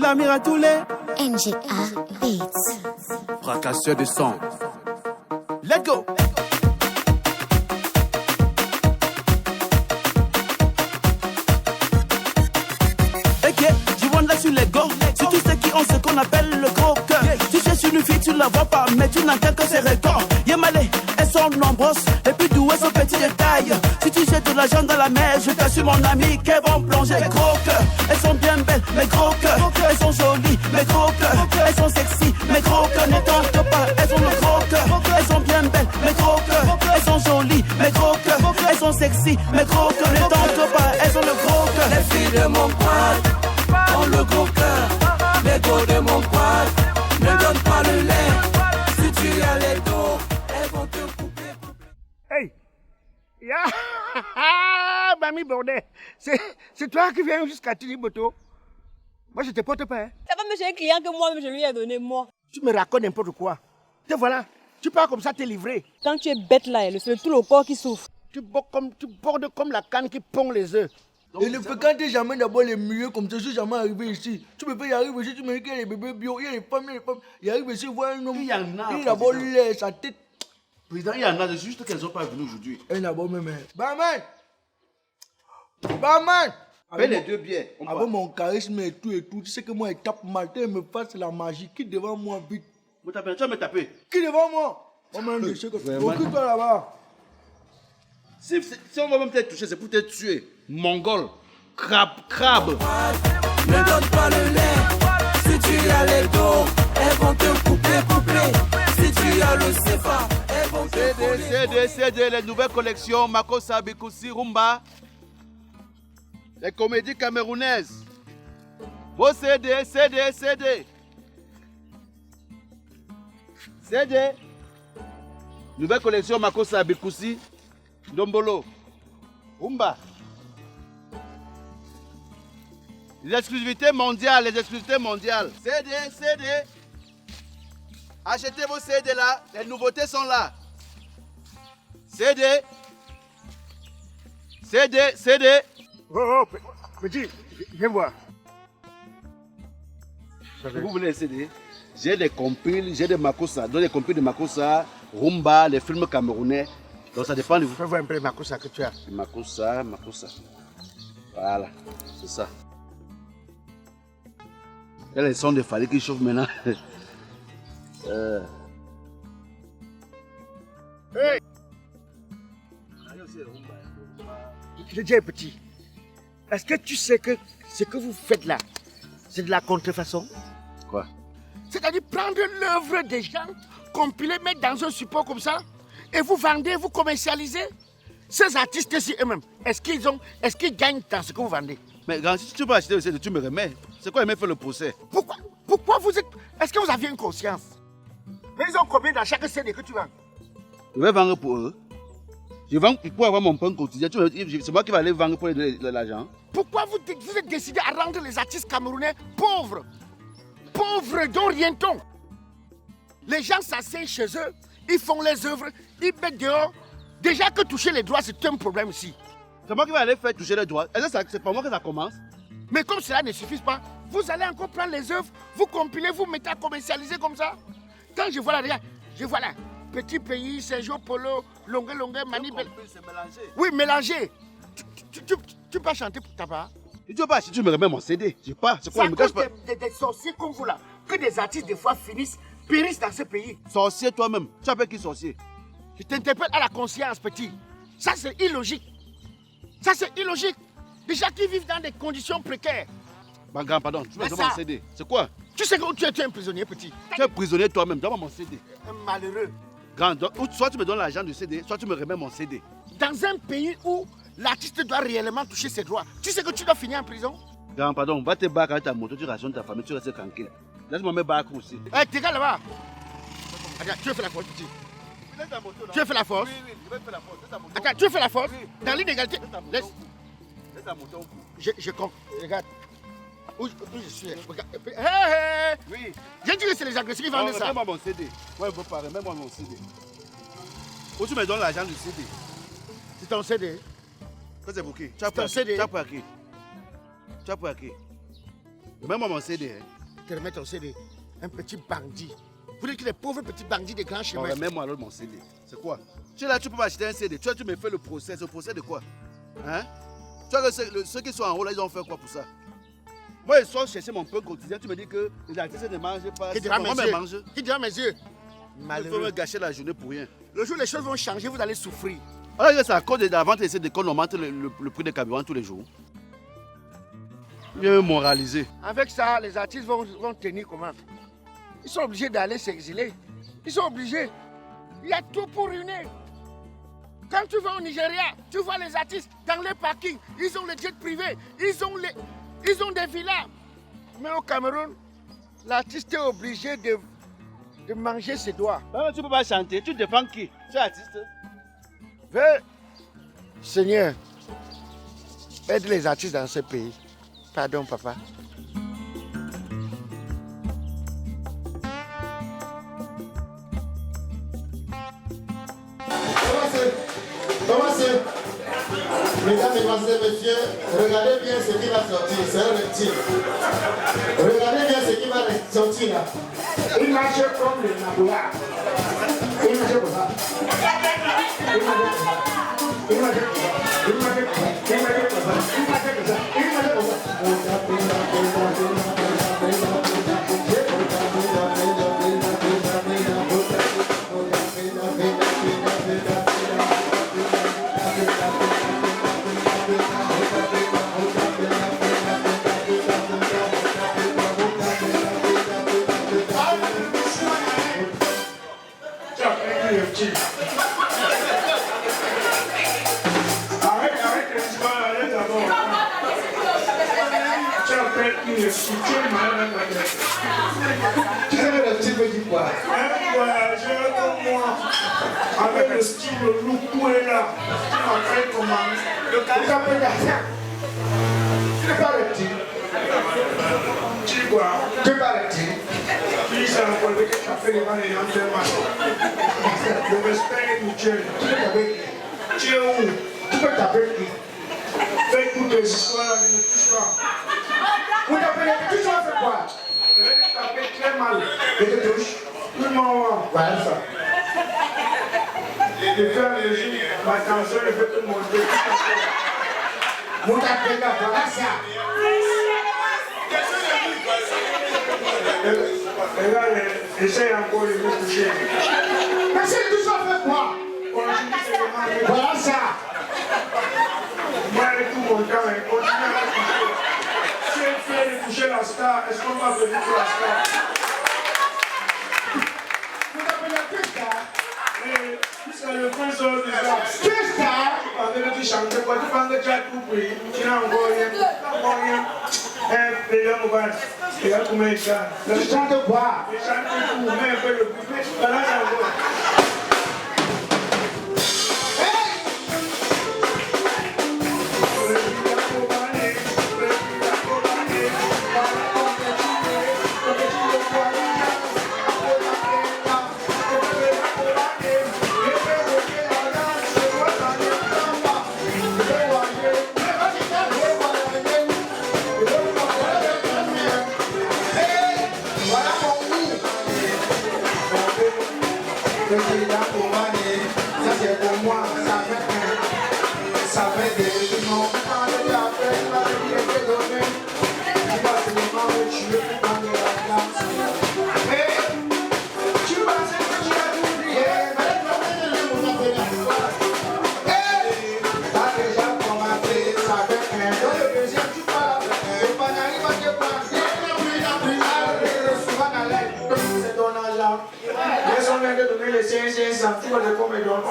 L'Amir à tous les NGA Beats. fracasseurs de son. Let's go. Ok, je vois là sur les go. Si tu sais qui ont ce qu'on appelle le gros cœur. Tu cherches une fille, tu la vois pas, mais tu n'entends que ses records. Yamalé, elles sont nombreuses, les plus douées sont petites de taille. Si tu jettes de l'argent dans la mer, je t'assure mon ami qu'elles vont plonger. Gros cœur, elles sont bien belles, mais gros cœur. Elles sont jolies, mais gros cœur. Elles sont sexy, mais gros cœur. Ne tente pas, elles ont le gros cœur. Elles sont bien belles, mais gros cœur. Elles sont jolies, mais gros cœur. Elles sont sexy, mais gros cœur. Ne tente pas, elles ont le gros cœur. Les filles de mon quad ont le gros cœur. Les go de mon quad ne donnent pas le lait. Si tu as les dos, elles vont te couper. Hey! Mamie Bordet, c'est toi qui viens jusqu'à Tiliboto. Moi, je te porte pas. Hein. Ça va, monsieur un client que moi-même je lui ai donné, moi. Tu me racontes n'importe quoi. Te voilà. Tu pars comme ça, t'es livré. Quand tu es bête là, c'est tout le corps qui souffre. Tu bordes comme la canne qui pond les œufs. Et le fait quand tu jamais d'abord les milieux comme ça, je suis jamais arrivé ici. Tu peux pas y arriver ici, tu me dis qu'il y a les bébés bio, il y a les femmes, il arrive ici, voir un homme. Il y en a. Il d'abord laisse sa tête. Président, il y en a, c'est juste qu'elles sont pas venues aujourd'hui. Et d'abord même. Barman! Barman! Fais les deux billets. Avec mon charisme et tout, tu sais que moi, il tape mal, il me fasse la magie. Qui devant moi, vite? Tu vas me taper. Qui devant moi? Oh man, je sais que occupe-toi là-bas. Si on va même te toucher, c'est pour te tuer. Mongol, crabe. Ne donne pas le lait. Si tu as les dos, elles vont te couper. Si tu as le CFA, elles vont te coller. CD, les nouvelles collections, Makossa, Bikoussi, Rumba. Les comédies camerounaises. Vos CD. Nouvelle collection, Makossa, Bikoussi, Dombolo, Rumba. Les exclusivités mondiales. CD. Achetez vos CD là, les nouveautés sont là. CD. Oh, petit, viens voir. Vous voulez les CD? J'ai des compiles, j'ai des Makossa, donc les compiles de Makossa, Rumba, les films camerounais. Donc ça dépend de vous. Fais voir un peu les Makossa que tu as. Makossa. Voilà, c'est ça. Il y a les sons de Fali qui chauffent maintenant. Hey! Je dis petit, est-ce que tu sais que ce que vous faites là, c'est de la contrefaçon? Quoi? C'est-à-dire prendre l'œuvre des gens, compiler, mettre dans un support comme ça, et vous vendez, vous commercialisez. Ces artistes-ci eux-mêmes, est-ce qu'ils gagnent dans ce que vous vendez? Mais grand, si tu peux acheter le CD, tu me remets. C'est quoi, il m'a fait le procès? Pourquoi vous êtes... Est-ce que vous aviez une conscience? Mais ils ont combien dans chaque CD que tu vends? Je vais vendre pour eux. Je vends pour avoir mon pain quotidien. C'est moi qui vais aller vendre pour l'argent. Pourquoi vous êtes décidé à rendre les artistes camerounais pauvres? Pauvres dont rien tombe. Les gens s'asseyent chez eux, ils font les œuvres, ils mettent dehors. Déjà que toucher les droits, c'est un problème ici. C'est moi qui vais aller faire toucher les droits. C'est pas moi que ça commence. Mais comme cela ne suffit pas, vous allez encore prendre les œuvres, vous compilez, vous mettez à commercialiser comme ça. Quand je vois là, regarde, je vois là, Petit Pays, Sergio Polo, Longue, Manibel. C'est mélangé. Oui, mélangé. Tu peux chanter pour ta part? Si tu veux pas, si tu me remets mon CD, je pars. C'est quoi, C'est il à me cache cause pas. des sorciers comme vous là, que des artistes des fois périssent dans ce pays. Sorcier toi-même. Tu appelles qui sorcier? Je t'interpelle à la conscience, petit. Ça, c'est illogique. Des gens qui vivent dans des conditions précaires. Bah, grand, pardon, tu me Mais donnes ça- mon CD. C'est quoi? Tu sais que tu es un prisonnier, petit. Tu es prisonnier toi-même. Donne-moi mon CD. Un malheureux. Grand, donc, soit tu me donnes l'argent du CD, soit tu me remets mon CD. Dans un pays où l'artiste doit réellement toucher ses droits, tu sais que tu dois finir en prison? Grand, pardon, va te battre avec ta moto, tu rationnes ta famille, tu restes tranquille. Laisse-moi me battre aussi. Eh, t'es gars là-bas. Regarde, tu veux faire la force, petit. Laisse ta moto là. Tu veux faire la force? Oui, je vais faire la force. Laisse ta moto. Attends, tu veux faire la force? Oui. Dans l'inégalité. Laisse. Laisse ta moto. Je compte. Regarde. Où je suis. Regarde. Hé, hé. Oui. J'ai dit que c'est les agressifs qui vendent ça. Remets-moi mon CD. Moi, je veux pas. Remets-moi mon CD. Où tu me donnes l'argent du CD? C'est ton CD. Ça, c'est pour qui? Tu as ton CD. Tu as pris à qui? Tu as pris à qui? Même mon CD. Hein. Te remettre ton CD. Un petit bandit. Vous dites que les pauvres petits bandits des grands chemins. Remets-moi alors mon CD. C'est quoi? Tu es là, tu peux m'acheter un CD. Tu me fais le procès. Le procès de quoi? Hein? Tu vois que ceux qui sont en haut là, ils ont fait quoi pour ça? Moi, ils sont chercher mon peu quotidien. Tu me dis que les artistes ne mangent pas. Qui dira mes yeux? Qui dira mes yeux? Il faut me gâcher la journée pour rien. Le jour où les choses vont changer, vous allez souffrir. Alors, c'est à cause de la vente et de qu'on augmente le prix des carburants tous les jours. Viens me moraliser. Avec ça, les artistes vont tenir comment? Ils sont obligés d'aller s'exiler. Ils sont obligés. Il y a tout pour ruiner. Quand tu vas au Nigeria, tu vois les artistes dans les parkings. Ils ont les jets privés. Ils ont des villas. Mais au Cameroun, l'artiste est obligé de manger ses doigts. Tu ne peux pas chanter. Tu défends qui? Tu es artiste. Seigneur, aide les artistes dans ce pays. Pardon, papa. Commencez. Mesdames, Mesdemoiselles, Messieurs, regardez bien ce qui va sortir. C'est un reptile. Regardez bien ce qui va sortir là. Il marche comme le Naboula. Il marche comme ça. Il marche comme ça. Il marche comme ça. Il marche comme ça. Il marche comme ça. Il marche comme ça. Il marche comme ça. Tu sais le petit veut dire quoi? Un voyageur comme moi, avec le style look est là, qui m'a fait commander. Le calme. Tu n'es pas reptile. Tu dis quoi? Tu n'es pas reptile. Puis ça a envoyé que tu as fait devant les gens de mal. Le respect est mutuel. Tu peux taper qui? Tu es où? Tu peux taper qui? Fais toutes les histoires là, ne me touche pas. Vous tapez, tu vas faire quoi? Je vais te taper très mal. Je te touche. Tout le monde. Voilà ça. Je fais un régime, ma tension, je vais te montrer. Vous tapez là, voilà ça. Et là, essaye encore de me toucher. Mais c'est tout ça fait quoi? Voilà ça. Moi, avec tout mon temps, continue à me toucher. Si elle fait de toucher la star, est-ce qu'on va venir pour la star? Vous appelez qui ça? C'est le président du gars. Qui ça? Tu parlais que tu chantais quoi? Tu parlais que tu as tout pris. Tu n'as encore rien. Tu n'as encore rien. Les gars, on va. Les gars, comment ils chantent? Tu chantes quoi? Ils chantent tout. Mais un peu le coup. Mais là, c'est encore.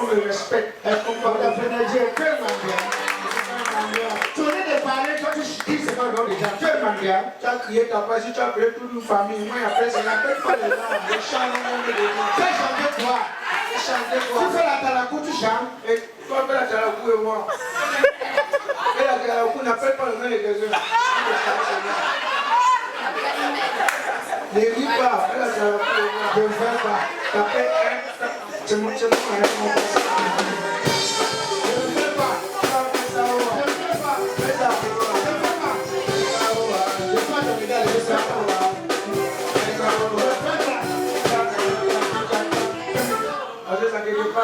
On me respecte. On tu venais de parler, toi tu dis c'est pas le nom des gens. Tu es mandia. Tu as crié ta place, tu as appelé toute une famille. Moi, après, ça n'appelle pas les gens. Les chants, on tu as chanté quoi? Tu chantais quoi? Tu fais la talakou, tu chantes. Et toi, fais la talakou et moi. Et la talakou n'appelle pas le nom des gens. Ne ris pas, fais la talakou et moi. Je ne fais pas. T'appelles un. C'est mon chien, mon passé. Je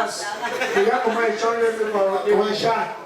passe. Regarde comment il change le corps. Et un chat.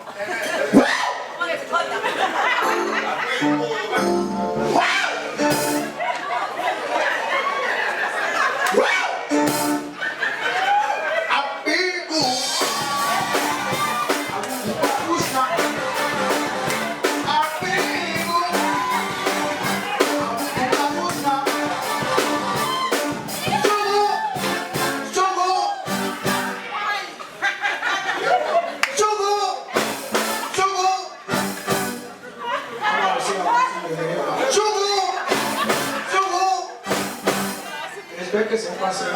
J'espère que c'est pas ça.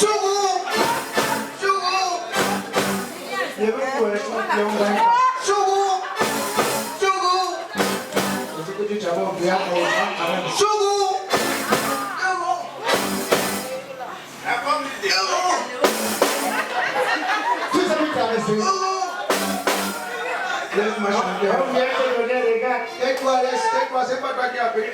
Chogo! Chogo! Je veux vous laisser un peu en Chogo! Chogo! Je sais que tu t'avais oublié à ton Chogo! Tout ça lui traverser. Laisse-moi chanter. On vient de donner les gars. Tais-toi, tais-toi, c'est pas toi qui as payé.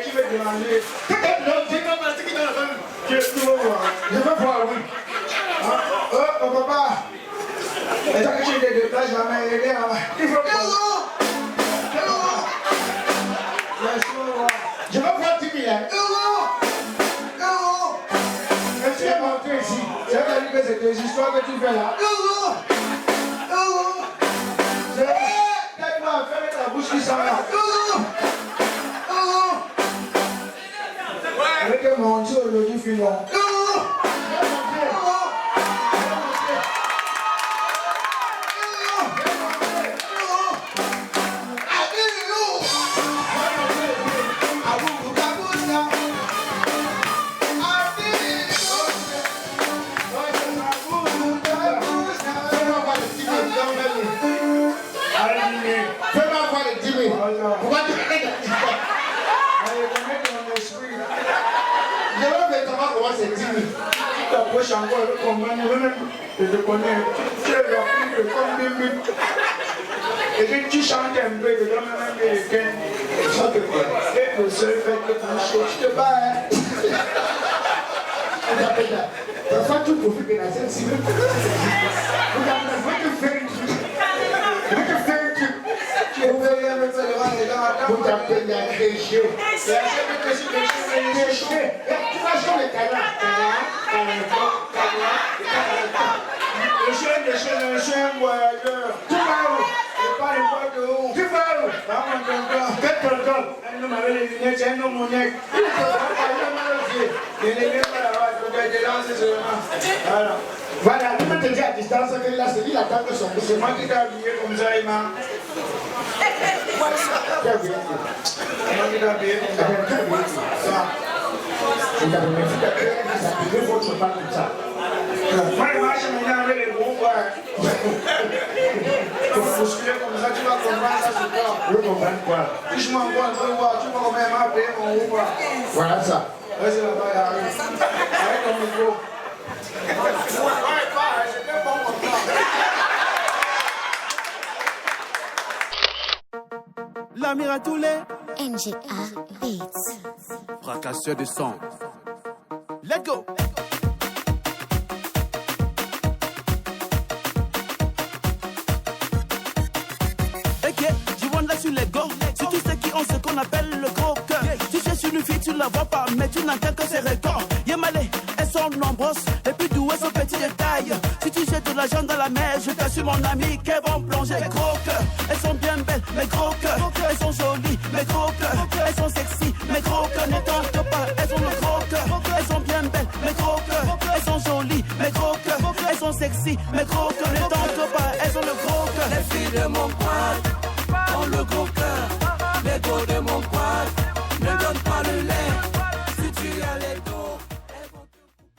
Tu veux demander? Je veux voir, oui. Oh, papa. Et tant que tu te déplaces, je vais m'aider là-bas. Il faut voir. Je vais voir 10 000. Tu es monté ici. Ça veut dire que c'est des histoires que tu fais là. Tellement fermer ta bouche qui s'en va. Avec mon Dieu, le dit filon. Fais-moi voir les 10 000. Pourquoi tu fais ça? Je veux savoir comment c'est 10 000. Tu t'approches encore, je comprends, je te connais. Tu es la plus de combien de minutes. Et puis tu chantes un peu, tu donnes même un peu de gain. Et le seul fait que tu te bats. Parfois, tu profites de la scène civile. Regarde, je vais te faire un truc. Je vais te faire un truc. Tu es payé avec ça devant les gens. Vous t'appelez des chiens. C'est assez que si les chiens, Des chiens. Tu vas jouer les canards. le chien, voyageur. Tu vas où? Et pas n'importe où. Tu vas où? Pas mon tonton. Quel tonton? Un homme avec les lunettes, c'est un homme honnête. Il ne te va pas jamais le dire. Il n'est même pas là-bas, il faut te lancer seulement. Voilà. Voilà, il peut te dire à distance que là, c'est lui, il attend que son bouche. C'est moi qui t'ai habillé comme ça, Ima. Très bien. C'est moi qui t'ai habillé comme ça. Très bien. Ça. Je t'appelle, vous appelez votre femme comme ça. Moi, je marche maintenant avec les gros poids. Pour bousculer comme ça, tu vas comprendre ça sur toi. Je comprends quoi? Si je m'envoie un peu voir, tu vas quand même appeler mon gros poids. Voilà ça. Ouais, c'est là-bas, il arrive. Avec ton micro. Ouais, pas, c'était bon comme ça. L'Amir à tous les NGA Beats. fracasseurs de sang. Let's go. Ok, là sur les gars. Surtout ceux qui ont ce qu'on appelle le gros cœur. Tu cherches une fille, tu la vois pas, mais tu n'entends que ses records. Yamalé, elles sont nombreuses, et puis douées sont petits détails. Si tu jettes de l'argent dans la mer, je t'assure mon ami qu'elles vont plonger. Gros cœur, elles sont bien belles, mais gros cœur. Elles sont jolies, mais gros cœur. Elles sont sexy, mais gros cœur. Ne tente pas, elles ont le gros cœur. Elles sont bien belles, mais gros cœur. Elles sont jolies, mais gros cœur. Elles sont sexy, mais gros cœur. Ne tente pas, elles ont le gros cœur. Les filles de mon quad ont le gros cœur.